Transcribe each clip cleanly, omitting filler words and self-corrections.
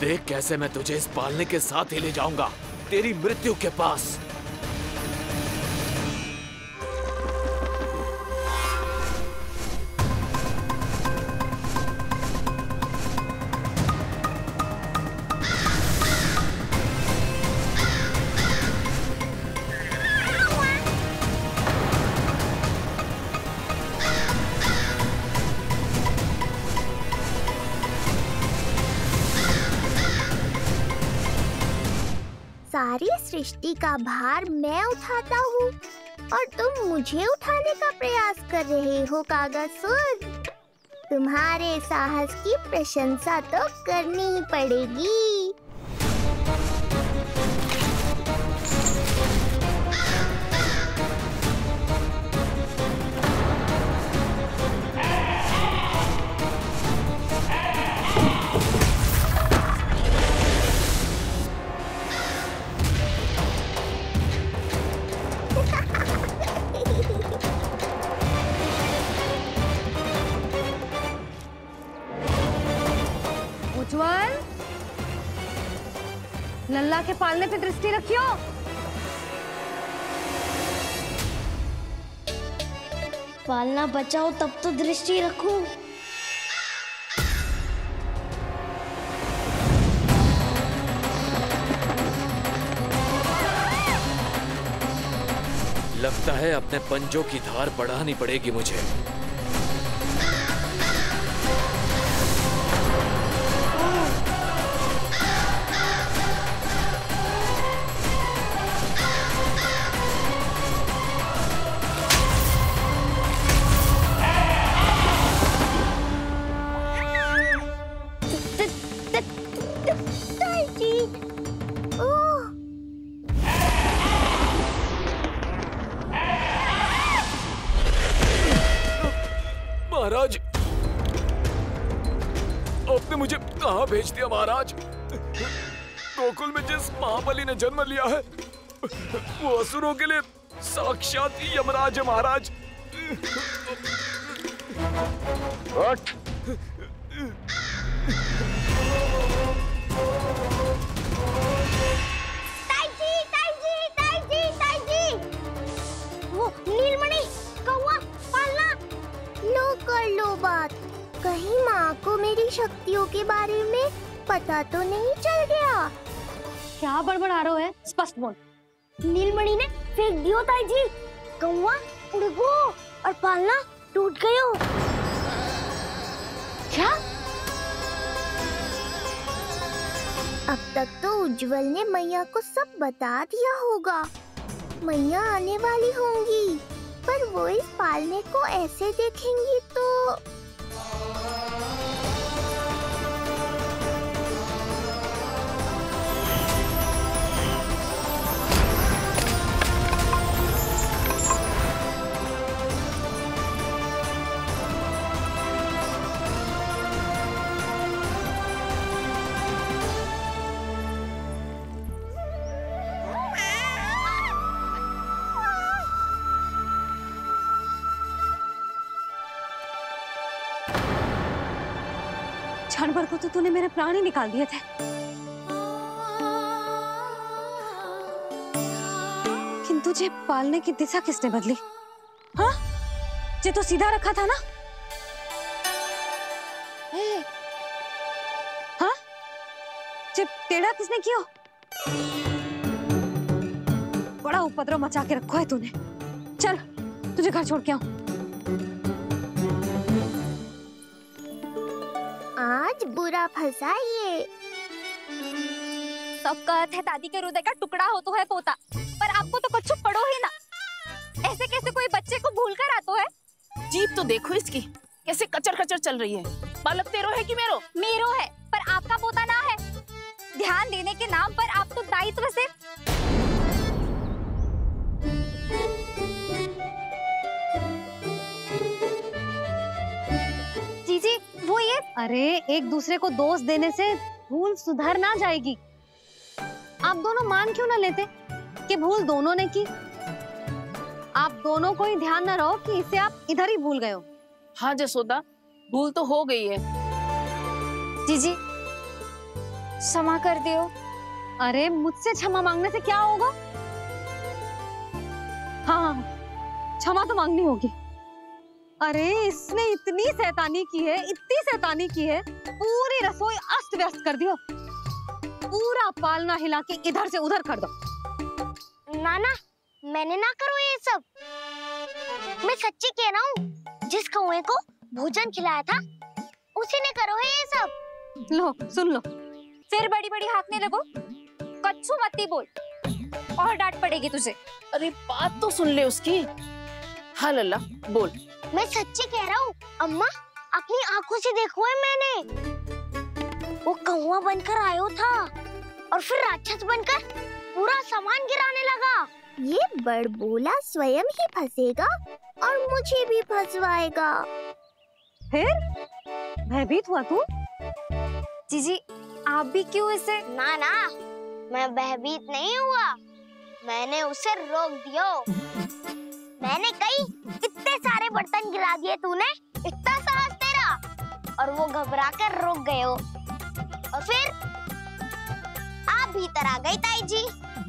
देख कैसे मैं तुझे इस पालने के साथ ही ले जाऊंगा तेरी मृत्यु के पास। सारी सृष्टि का भार मैं उठाता हूँ और तुम मुझे उठाने का प्रयास कर रहे हो कागासुर। तुम्हारे साहस की प्रशंसा तो करनी ही पड़ेगी। उज्जवल, लल्ला के पालने पे दृष्टि रखियो। पालना बचाओ तब तो दृष्टि रखूं। लगता है अपने पंजों की धार बढ़ानी पड़ेगी मुझे। महाराज, आपने मुझे कहाँ भेज दिया महाराज? गोकुल में जिस महाबली ने जन्म लिया है वो असुरों के लिए साक्षात यमराज है महाराज। वो नीलमणि, कौवा, पालना, लो कर लो बात। कहीं माँ को मेरी शक्तियों के बारे में पता तो नहीं चल गया? क्या बड़बड़ा रहे हो है? स्पष्ट बोल। नीलमणि ने फेंक दियो ताई जी। कौवा उड़ गयो और पालना टूट गयो। क्या? अब तक तो उज्जवल ने मैया को सब बता दिया होगा। मैया आने वाली होंगी, पर वो इस पालने को ऐसे देखेंगी तो जानवर को तो तूने मेरे प्राण ही निकाल दिए थे, किंतु तुझे पालने की दिशा किसने बदली? हाँ, जे तो सीधा रखा था ना? हाँ, जे टेढ़ा किसने किया? बड़ा उपद्रव मचा के रखा है तूने। चल, तुझे घर छोड़ के आऊं। आज बुरा फंसा ये। सब कहते हैं दादी के हृदय का टुकड़ा हो तो है पोता, पर आपको तो कुछ पड़ो ही ना। ऐसे कैसे कोई बच्चे को भूल कर आतो है? जीभ तो देखो इसकी, कैसे कचर कचर चल रही है। बालक तेरो है कि मेरो? मेरो है, पर आपका पोता ना है। ध्यान देने के नाम पर आप तो दायित्व से जीजी वो ये। अरे एक दूसरे को दोष देने से भूल सुधर ना जाएगी। आप दोनों मान क्यों ना लेते कि भूल दोनों ने की? आप दोनों को ही ध्यान न रहो कि इसे आप इधर ही भूल गए हो। हाँ जसोदा, भूल तो हो गई है। जीजी क्षमा कर दियो। अरे मुझसे क्षमा मांगने से क्या होगा? हाँ, क्षमा तो मांगनी होगी। अरे इसने इतनी शैतानी की है, इतनी शैतानी की है, पूरी रसोई अस्त व्यस्त कर दियो, पूरा पालना हिला के इधर से उधर कर दो। नाना, मैंने ना करो ये सब। मैं सच्ची कह रहा हूँ, जिस कौवे को भोजन खिलाया था उसी ने करो है ये सब। लो सुन लो। फिर बड़ी बड़ी हाँकने लगो। कच्चू मत बोल और डांट पड़ेगी तुझे। अरे बात तो सुन ले उसकी। हाँ लल्ला बोल। मैं सच्ची कह रहा हूँ अम्मा, अपनी आंखों से देखो है मैंने। वो कौवा बनकर आयो था और फिर राक्षस बनकर पूरा सामान गिराने लगा। ये बड़बोला स्वयं ही फंसेगा और मुझे भी फंसवाएगा। फिर भयभीत हुआ तू? जीजी आप भी क्यों इसे? ना ना, मैं भयभीत नहीं हुआ, मैंने उसे रोक दिया। मैंने कही इतने सारे बर्तन गिरा दिए तूने, इतना साहस तेरा, और वो घबरा कर रुक गए हो। और फिर आप भीतर आ गई ताई जी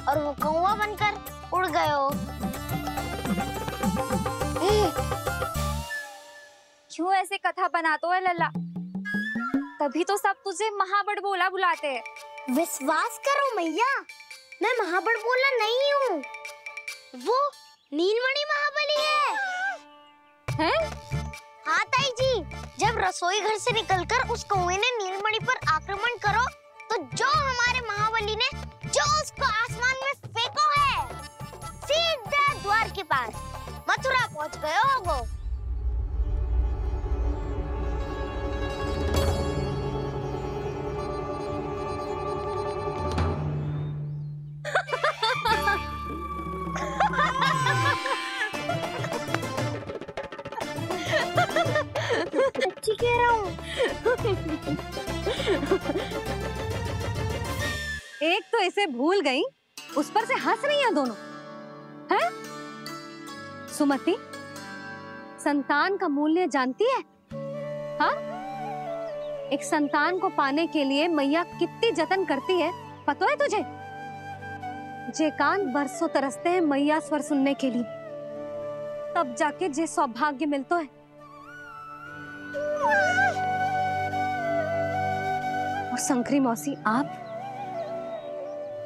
और वो कौवा बनकर उड़ गए हो। क्यों ऐसे कथा बनाते है लल्ला? तभी तो सब तुझे महाबड़बोला बुलाते हैं। विश्वास करो मैया, मैं महाबड़बोला नहीं हूँ, वो नीलमणि महाबली है। हाँ ताई जी, जब रसोई घर से निकलकर उस कौवे ने नीलमणि पर आक्रमण करो, तो जो हमारे महाबली ने जो उसको आसमान में फेंको है, सीधा द्वार के पास मथुरा पहुँच गए होगो। सच्ची कह रहा हूँ। एक तो इसे भूल गई, उस पर से हंस रही हैं दोनों, हैं? सुमति, संतान का मूल्य जानती है? हाँ? एक संतान को पाने के लिए मैया कितनी जतन करती है, पता है तुझे? जे कान बरसों तरसते हैं मैया स्वर सुनने के लिए, तब जाके जे सौभाग्य मिलता है। और शंकरी मौसी,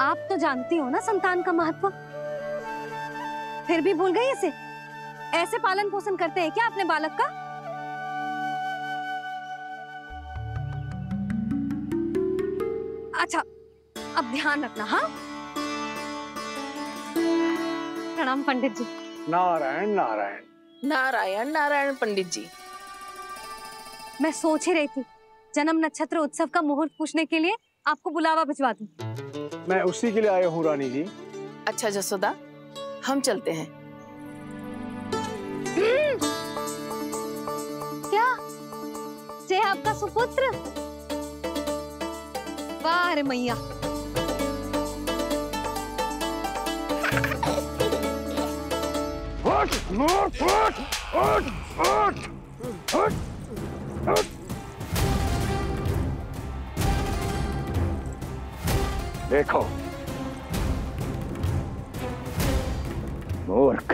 आप तो जानती हो ना संतान का महत्व, फिर भी भूल गई इसे? ऐसे पालन पोषण करते हैं क्या अपने बालक का? अच्छा, अब ध्यान रखना। हाँ, प्रणाम पंडित जी। नारायण नारायण। नारायण नारायण पंडित जी। मैं सोच ही रही थी जन्म नक्षत्र उत्सव का मुहूर्त पूछने के लिए आपको बुलावा भिजवा दूं। मैं उसी के लिए आया हूँ रानी जी। अच्छा जसोदा, हम चलते हैं। क्या जे आपका सुपुत्र? वाह रे मैया। देखो मूर्ख,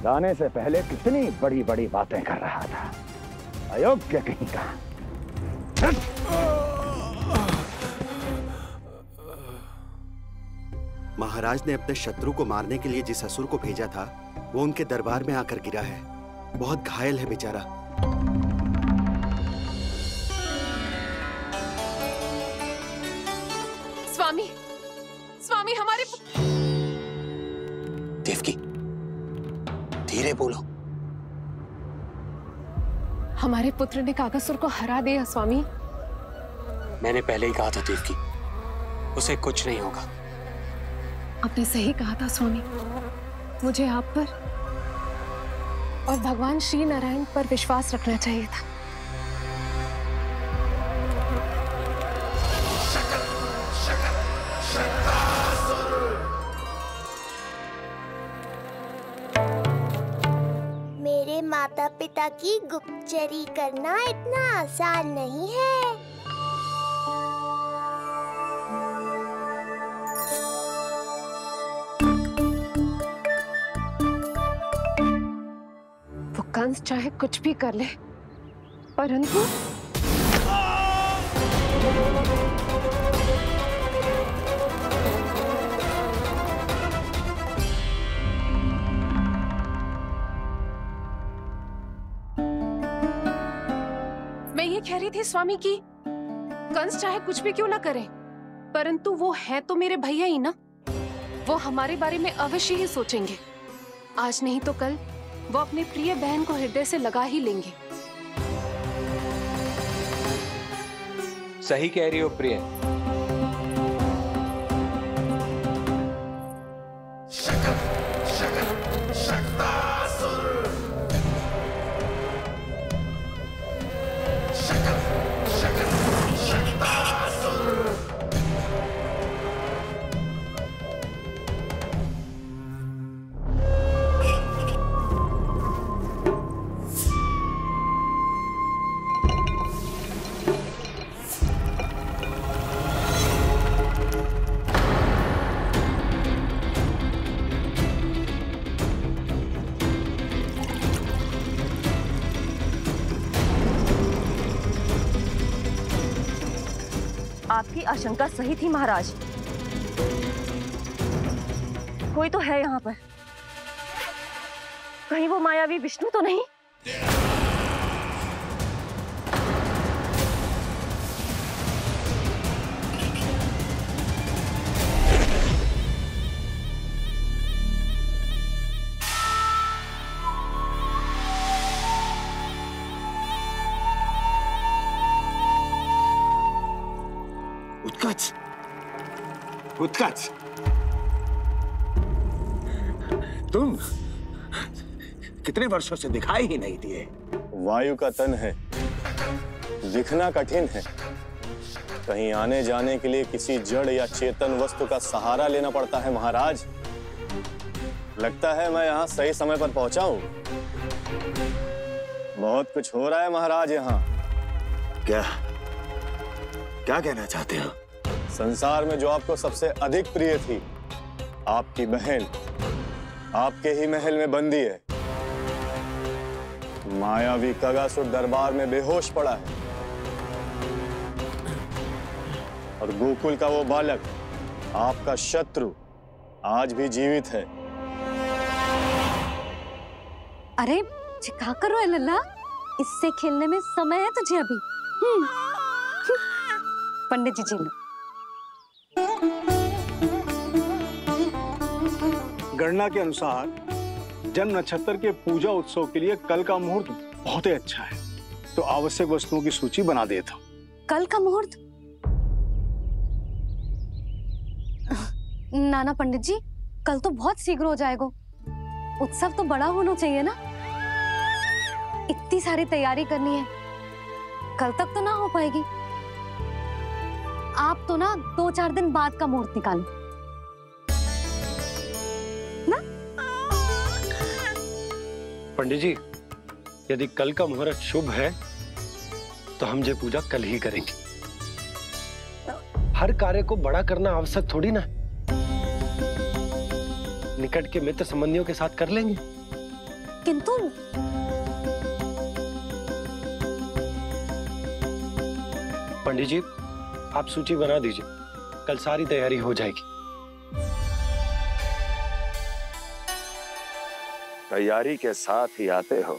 जाने से पहले कितनी बड़ी बड़ी बातें कर रहा था, अयोग्य कहीं का। महाराज ने अपने शत्रु को मारने के लिए जिस असुर को भेजा था, वो उनके दरबार में आकर गिरा है। बहुत घायल है बेचारा। स्वामी, स्वामी हमारे देवकी, धीरे बोलो। हमारे पुत्र ने कागसुर को हरा दिया स्वामी। मैंने पहले ही कहा था देवकी, उसे कुछ नहीं होगा। आपने सही कहा था स्वामी, मुझे आप पर और भगवान श्री नारायण पर विश्वास रखना चाहिए था। मेरे माता पिता की गुप्तचरी करना इतना आसान नहीं है। कंस चाहे कुछ भी कर ले, परंतु मैं ये कह रही थी स्वामी कि कंस चाहे कुछ भी क्यों ना करे, परंतु वो है तो मेरे भैया ही ना। वो हमारे बारे में अवश्य ही सोचेंगे। आज नहीं तो कल वो अपनी प्रिय बहन को हृदय से लगा ही लेंगे। सही कह रही हो प्रिय। आपकी आशंका सही थी महाराज। कोई तो है यहाँ पर। कहीं वो मायावी विष्णु तो नहीं? उत्कच, तुम कितने वर्षों से दिखाई ही नहीं दिए। वायु का तन है, दिखना कठिन है। कहीं आने जाने के लिए किसी जड़ या चेतन वस्तु का सहारा लेना पड़ता है महाराज। लगता है मैं यहाँ सही समय पर पहुंचा हूँ। बहुत कुछ हो रहा है महाराज यहाँ। क्या कहना चाहते हो? संसार में जो आपको सबसे अधिक प्रिय थी, आपकी बहन आपके ही महल में बंदी है। मायावी कगासुर दरबार में बेहोश पड़ा है और गोकुल का वो बालक, आपका शत्रु, आज भी जीवित है। अरे चिका करो है लल्ला, इससे खेलने में समय है तुझे अभी। पंडित जी जी लो। गणना के अनुसार जन्म नक्षत्र के पूजा उत्सव के लिए कल का मुहूर्त बहुत ही अच्छा है, तो आवश्यक वस्तुओं की सूची बना देता हूँ। कल का मुहूर्त? नाना पंडित जी, कल तो बहुत शीघ्र हो जाएगा। उत्सव तो बड़ा होना चाहिए ना। इतनी सारी तैयारी करनी है, कल तक तो ना हो पाएगी। आप तो ना 2-4 दिन बाद का मुहूर्त निकालो ना। पंडित जी, यदि कल का मुहूर्त शुभ है तो हम ये पूजा कल ही करेंगे। हर कार्य को बड़ा करना आवश्यक थोड़ी ना। निकट के मित्र संबंधियों के साथ कर लेंगे। किंतु पंडित जी, आप सूची बना दीजिए, कल सारी तैयारी हो जाएगी। तैयारी के साथ ही आते हो,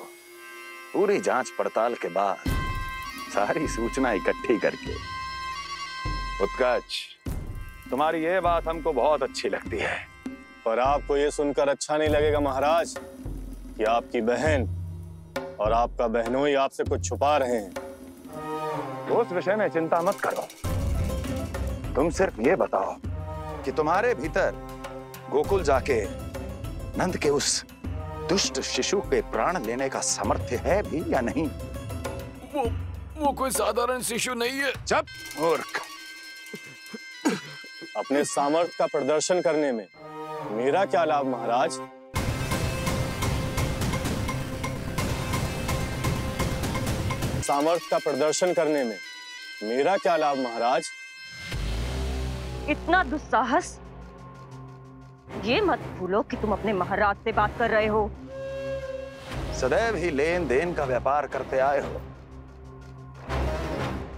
पूरी जांच पड़ताल के बाद सारी सूचना इकट्ठी करके। उत्कच, तुम्हारी ये बात हमको बहुत अच्छी लगती है। पर आपको ये सुनकर अच्छा नहीं लगेगा महाराज कि आपकी बहन और आपका बहनोई आपसे कुछ छुपा रहे हैं। उस विषय में चिंता मत करो। तुम सिर्फ ये बताओ कि तुम्हारे भीतर गोकुल जाके नंद के उस दुष्ट शिशु के प्राण लेने का सामर्थ्य है भी या नहीं? वो कोई साधारण शिशु नहीं है। चुप मूर्ख। अपने सामर्थ्य का प्रदर्शन करने में मेरा क्या लाभ महाराज? सामर्थ्य का प्रदर्शन करने में मेरा क्या लाभ महाराज? इतना दुस्साहस? ये मत भूलो कि तुम अपने महाराज से बात कर रहे हो। सदैव ही लेन देन का व्यापार करते आए हो,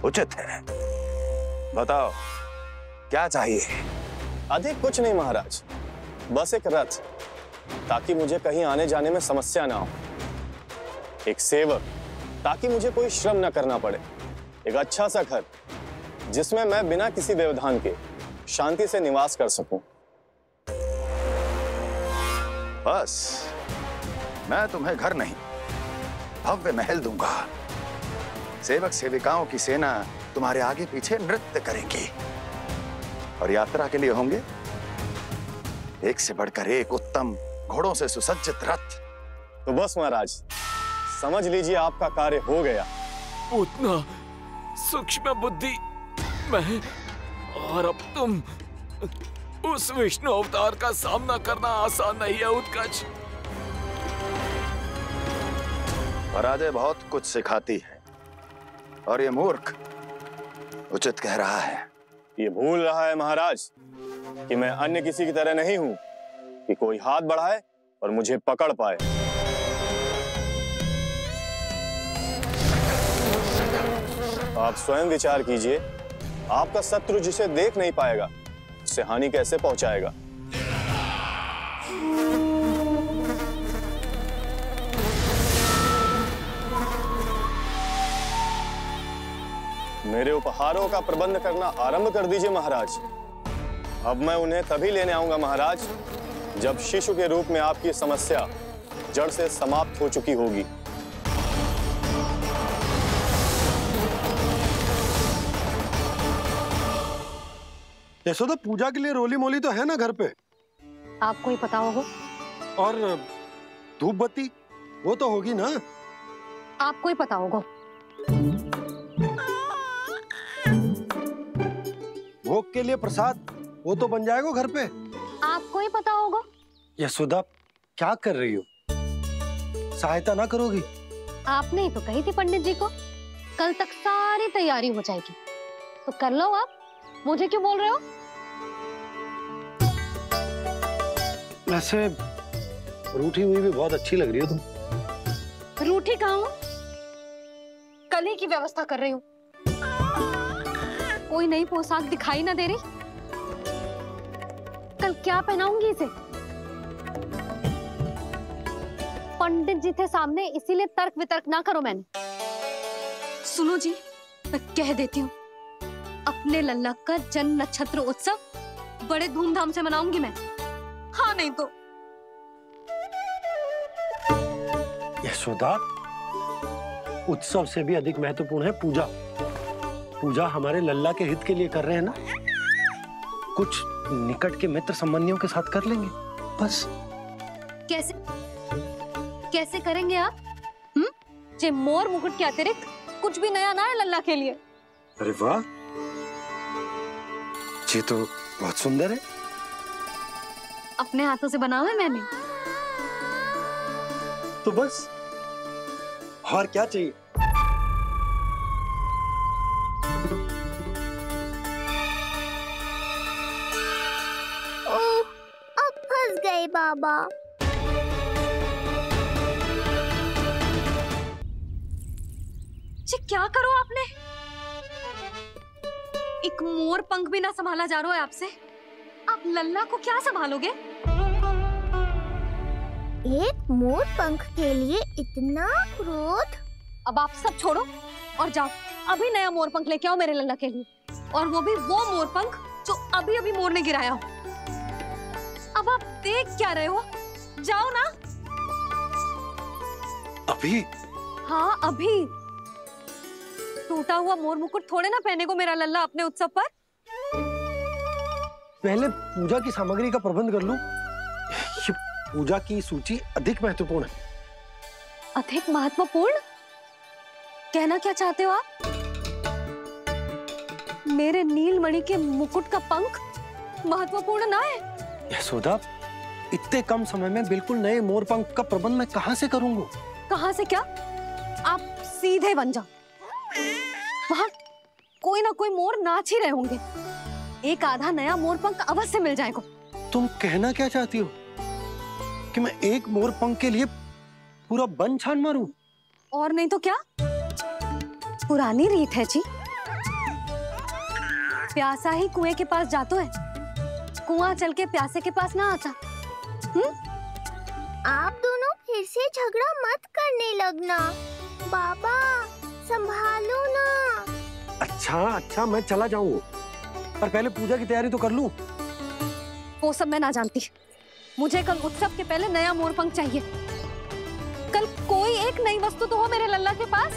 उचित है। बताओ क्या चाहिए? अधिक कुछ नहीं महाराज, बस एक रथ, ताकि मुझे कहीं आने जाने में समस्या ना हो। एक सेवक, ताकि मुझे कोई श्रम ना करना पड़े। एक अच्छा सा घर, जिसमें मैं बिना किसी व्यवधान के शांति से निवास कर सकूं। बस, मैं तुम्हें घर नहीं, भव्य महल दूंगा। सेवक सेविकाओं की सेना तुम्हारे आगे पीछे नृत्य करेंगी और यात्रा के लिए होंगे एक से बढ़कर एक उत्तम घोड़ों से सुसज्जित रथ। तो बस महाराज, समझ लीजिए आपका कार्य हो गया। उतना सूक्ष्म बुद्धि मैं, और अब तुम, उस विष्णु अवतार का सामना करना आसान नहीं है उत्कर्ष। पराजय बहुत कुछ सिखाती है और ये मूर्ख उचित कह रहा है। ये भूल रहा है महाराज कि मैं अन्य किसी की तरह नहीं हूं कि कोई हाथ बढ़ाए और मुझे पकड़ पाए। आप स्वयं विचार कीजिए, आपका शत्रु जिसे देख नहीं पाएगा उससे हानि कैसे पहुंचाएगा। मेरे उपहारों का प्रबंध करना आरंभ कर दीजिए महाराज। अब मैं उन्हें तभी लेने आऊंगा महाराज, जब शिशु के रूप में आपकी समस्या जड़ से समाप्त हो चुकी होगी। यशोदा, पूजा के लिए रोली मोली तो है ना घर पे? आपको ही पता होगा। और धूप बत्ती वो तो होगी ना? आपको ही पता होगा। भोग के लिए प्रसाद वो तो बन जाएगा घर पे। आपको ही पता होगा। यशोदा, क्या कर रही हो? सहायता ना करोगी? आपने ही तो कही थी पंडित जी को, कल तक सारी तैयारी हो जाएगी, तो कर लो आप। मुझे क्यों बोल रहे हो? वैसे रूठी हुई भी बहुत अच्छी लग रही हो तुम। रूठी कहाँ हूँ? कल ही की व्यवस्था कर रही हूँ। कोई नई पोशाक दिखाई ना दे रही? कल क्या पहनाऊंगी इसे? पंडित जी थे सामने, इसीलिए तर्क वितर्क ना करो। मैंने सुनो जी, मैं कह देती हूँ, अपने लल्ला का जन्म नक्षत्र उत्सव बड़े धूमधाम से मनाऊंगी मैं। हाँ नहीं तो। यशोदा, उत्सव से भी अधिक महत्वपूर्ण है पूजा। पूजा हमारे लल्ला के हित के लिए कर रहे हैं ना, कुछ निकट के मित्र संबंधियों के साथ कर लेंगे बस। कैसे कैसे करेंगे आप? जे मोर मुकुट के अतिरिक्त कुछ भी नया ना है लल्ला के लिए। अरे वाह, ये तो बहुत सुंदर है। अपने हाथों से बनाया है मैंने। तो बस, और क्या चाहिए? ओह, अब फंस गए बाबा। जी क्या करो आपने? एक मोर पंख भी ना संभाला जा रहा है आपसे। आप लल्ला को क्या संभालोगे? एक मोर पंख के लिए इतना क्रोध? अब आप सब छोड़ो और जाओ, अभी नया मोर पंख लेके आओ मेरे लल्ला के लिए, और वो भी वो मोर पंख जो अभी अभी मोर ने गिराया हो। अब आप देख क्या रहे हो? जाओ ना। अभी? हाँ अभी। टूटा हुआ मोर मुकुट थोड़े ना पहने को मेरा लल्ला अपने उत्सव पर। पहले पूजा की सामग्री का प्रबंध कर लूं। ये पूजा की सूची अधिक महत्वपूर्ण है। अधिक महत्वपूर्ण? कहना क्या चाहते हो आप? मेरे नीलमणि के मुकुट का पंख महत्वपूर्ण ना है? यशोदा, इतने कम समय में बिल्कुल नए मोर पंख का प्रबंध मैं कहां से करूंगा? कहां से क्या? आप सीधे बन जाओ। वहां कोई ना कोई मोर नाच ही रहे होंगे, एक आधा नया मोर पंख अवश्य मिल जाएगा। तुम कहना क्या चाहती हो कि मैं एक मोर पंख के लिए पूरा बन छान मारूं? और नहीं तो क्या, पुरानी रीत है जी। प्यासा ही कुएं के पास जातो है, कुआं चल के प्यासे के पास ना आता। आप दोनों फिर से झगड़ा मत करने लगना। बाबा संभालो ना। अच्छा मैं चला जाऊं, पर पहले पूजा की तैयारी तो कर लूं। वो सब मैं ना जानती। मुझे कल उत्सव के पहले नया मोरपंख चाहिए। कल कोई एक नई वस्तु तो हो मेरे लल्ला के पास।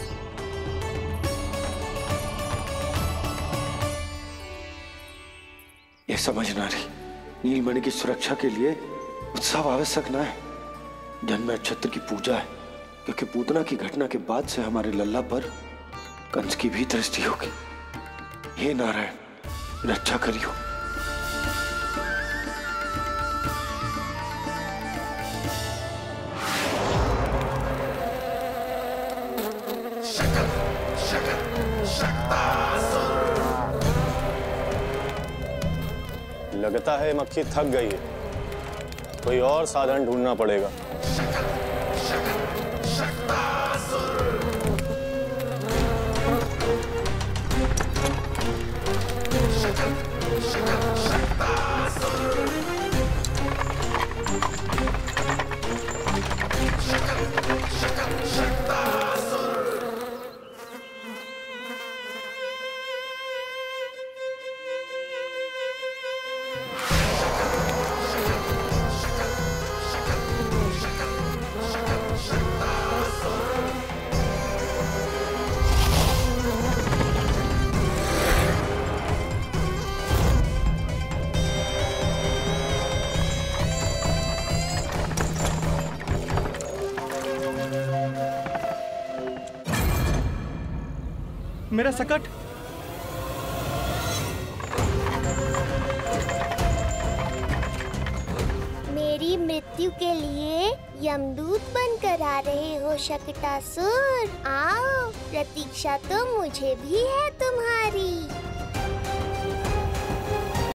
ये समझ ना रही, नीलमणि की सुरक्षा के लिए उत्सव आवश्यक ना है, जन्म नक्षत्र की पूजा है, क्योंकि पूतना की घटना के बाद से हमारे लल्ला पर कंस की भी दृष्टि होगी। हे नारायण, रक्षा करियो। लगता है मक्खी थक गई है, कोई और साधन ढूंढना पड़ेगा। मेरा सकट। मेरी मृत्यु के लिए यमदूत बनकर आ रहे हो शकटासुर। आओ, प्रतीक्षा तो मुझे भी है तुम्हारी।